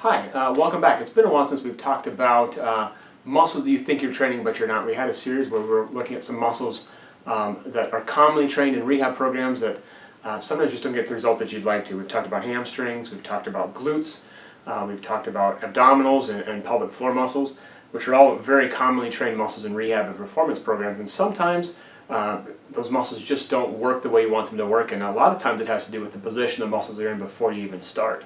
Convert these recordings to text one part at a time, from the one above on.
Hi, welcome back. It's been a while since we've talked about muscles that you think you're training but you're not. We had a series where we were looking at some muscles that are commonly trained in rehab programs that sometimes just don't get the results that you'd like to. We've talked about hamstrings, we've talked about glutes, we've talked about abdominals and pelvic floor muscles, which are all very commonly trained muscles in rehab and performance programs. And sometimes those muscles just don't work the way you want them to work, and a lot of times it has to do with the position the muscles are in before you even start.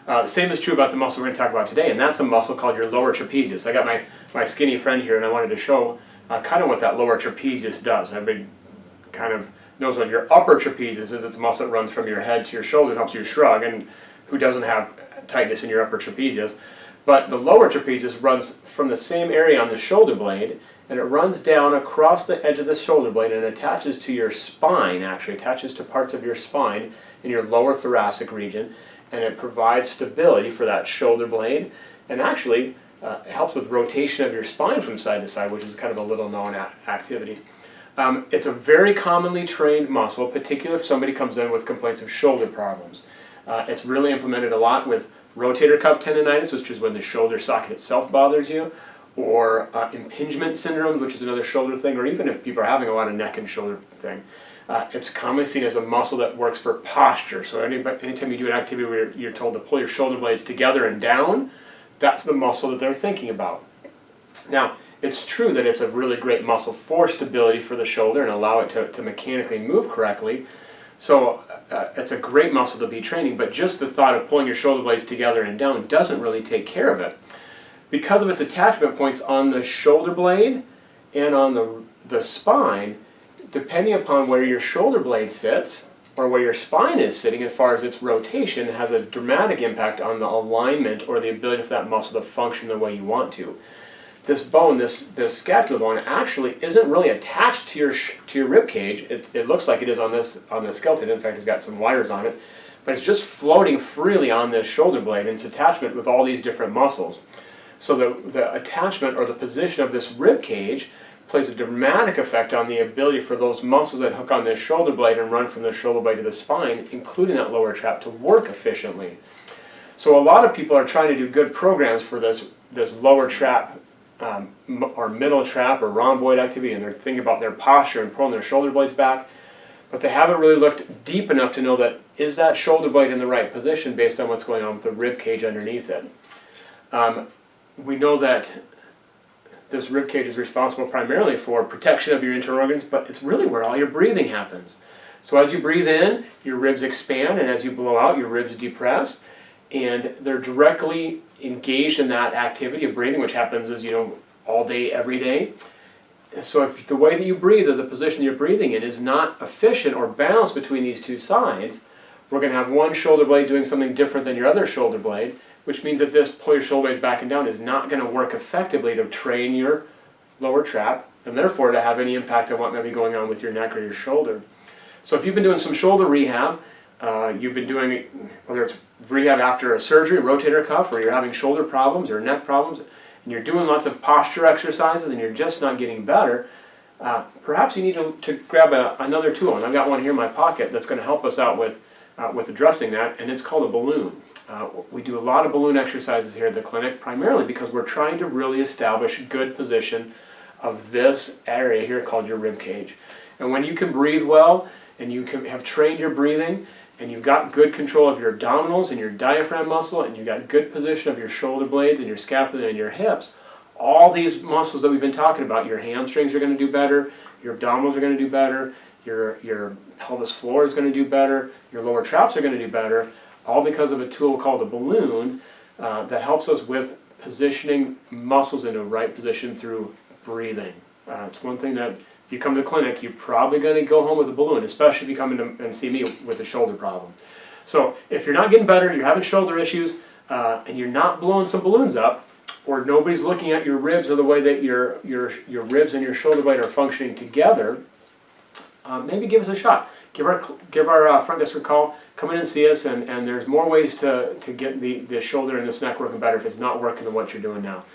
The same is true about the muscle we're going to talk about today, and that's a muscle called your lower trapezius. I got my skinny friend here, and I wanted to show kind of what that lower trapezius does. Everybody kind of knows what your upper trapezius is. It's a muscle that runs from your head to your shoulders, helps you shrug, and who doesn't have tightness in your upper trapezius? But the lower trapezius runs from the same area on the shoulder blade, and it runs down across the edge of the shoulder blade and attaches to your spine, actually attaches to parts of your spine in your lower thoracic region. And it provides stability for that shoulder blade, and actually it helps with rotation of your spine from side to side, which is kind of a little known activity. It's a very commonly trained muscle, particularly if somebody comes in with complaints of shoulder problems. It's really implemented a lot with rotator cuff tendonitis, which is when the shoulder socket itself bothers you, or impingement syndrome, which is another shoulder thing, or even if people are having a lot of neck and shoulder thing. It's commonly seen as a muscle that works for posture. So anytime you do an activity where you're told to pull your shoulder blades together and down, that's the muscle that they're thinking about. Now, it's true that it's a really great muscle for stability for the shoulder and allow it to mechanically move correctly. So it's a great muscle to be training, but just the thought of pulling your shoulder blades together and down doesn't really take care of it. Because of its attachment points on the shoulder blade and on the spine, depending upon where your shoulder blade sits or where your spine is sitting as far as its rotation, has a dramatic impact on the alignment or the ability for that muscle to function the way you want to. This bone, this scapular bone, actually isn't really attached to your rib cage. It looks like it is on this skeleton. In fact, it's got some wires on it, but it's just floating freely on this shoulder blade, and its attachment with all these different muscles. So the attachment or the position of this rib cage plays a dramatic effect on the ability for those muscles that hook on this shoulder blade and run from the shoulder blade to the spine, including that lower trap, to work efficiently. So a lot of people are trying to do good programs for this lower trap or middle trap or rhomboid activity, and they're thinking about their posture and pulling their shoulder blades back, but they haven't really looked deep enough to know that is that shoulder blade in the right position based on what's going on with the rib cage underneath it. We know that this rib cage is responsible primarily for protection of your internal organs, but it's really where all your breathing happens. So as you breathe in, your ribs expand, and as you blow out, your ribs depress, and they're directly engaged in that activity of breathing, which happens all day, every day. So if the way that you breathe or the position you're breathing in is not efficient or balanced between these two sides, we're going to have one shoulder blade doing something different than your other shoulder blade, which means that this pull your shoulder blades back and down is not going to work effectively to train your lower trap, and therefore to have any impact on what may be going on with your neck or your shoulder. So if you've been doing some shoulder rehab, you've been doing, whether it's rehab after a surgery, rotator cuff, or you're having shoulder problems or neck problems, and you're doing lots of posture exercises and you're just not getting better, perhaps you need to grab another tool. And I've got one here in my pocket that's going to help us out with addressing that, and it's called a balloon. We do a lot of balloon exercises here at the clinic, primarily because we're trying to really establish good position of this area here called your rib cage. And when you can breathe well, and you have trained your breathing, and you've got good control of your abdominals and your diaphragm muscle, and you've got good position of your shoulder blades and your scapula and your hips, all these muscles that we've been talking about, your hamstrings are going to do better, your abdominals are going to do better, your pelvis floor is going to do better, your lower traps are going to do better, all because of a tool called a balloon that helps us with positioning muscles into the right position through breathing. It's one thing that if you come to the clinic, you're probably going to go home with a balloon, especially if you come in and see me with a shoulder problem. So if you're not getting better, you're having shoulder issues, and you're not blowing some balloons up, or nobody's looking at your ribs or the way that your ribs and your shoulder blade are functioning together, maybe give us a shot. Give our front desk a call. come in and see us, and there's more ways to get the shoulder and this neck working better if it's not working than what you're doing now.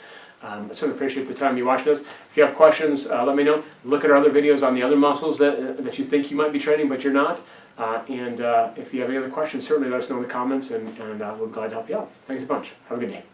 I certainly appreciate the time you watched this. If you have questions, let me know. Look at our other videos on the other muscles that you think you might be training but you're not. And if you have any other questions, certainly let us know in the comments, and we're glad to help you out. Thanks a bunch. Have a good day.